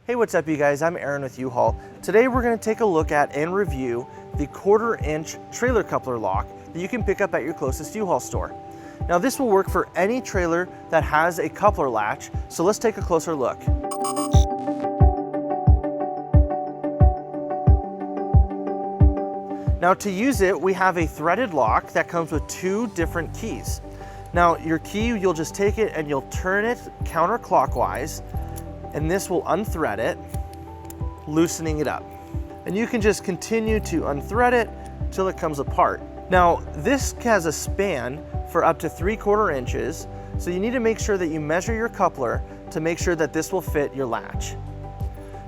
Hey, what's up you guys? I'm Aaron with U-Haul. Today we're going to take a look at and review the 1/4-inch trailer coupler lock that you can pick up at your closest U-Haul store. Now this will work for any trailer that has a coupler latch, so let's take a closer look. Now to use it, we have a threaded lock that comes with 2 different keys. Now your key, you'll just take it and you'll turn it counterclockwise, and this will unthread it, loosening it up. And you can just continue to unthread it till it comes apart. Now, this has a span for up to 3/4 inches, so you need to make sure that you measure your coupler to make sure that this will fit your latch.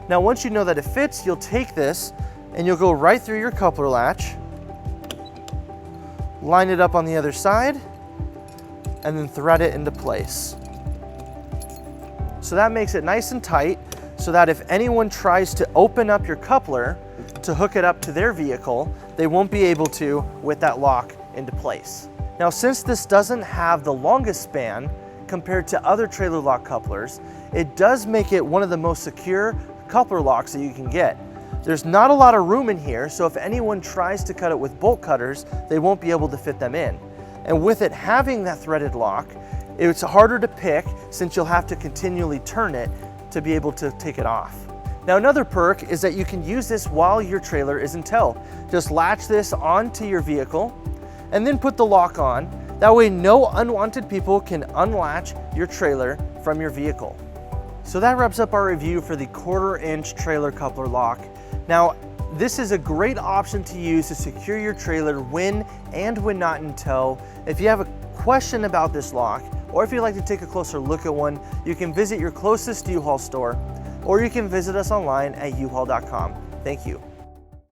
Now, once you know that it fits, you'll take this and you'll go right through your coupler latch, line it up on the other side, and then thread it into place. So that makes it nice and tight so that if anyone tries to open up your coupler to hook it up to their vehicle, they won't be able to with that lock into place. Now, since this doesn't have the longest span compared to other trailer lock couplers, it does make it one of the most secure coupler locks that you can get. There's not a lot of room in here, so if anyone tries to cut it with bolt cutters, they won't be able to fit them in. And with it having that threaded lock, it's harder to pick since you'll have to continually turn it to be able to take it off. Now, another perk is that you can use this while your trailer is in tow. Just latch this onto your vehicle and then put the lock on. That way no unwanted people can unlatch your trailer from your vehicle. So that wraps up our review for the 1/4-inch trailer coupler lock. Now, this is a great option to use to secure your trailer when and when not in tow. If you have a question about this lock, or if you'd like to take a closer look at one, you can visit your closest U-Haul store, or you can visit us online at uhaul.com. Thank you.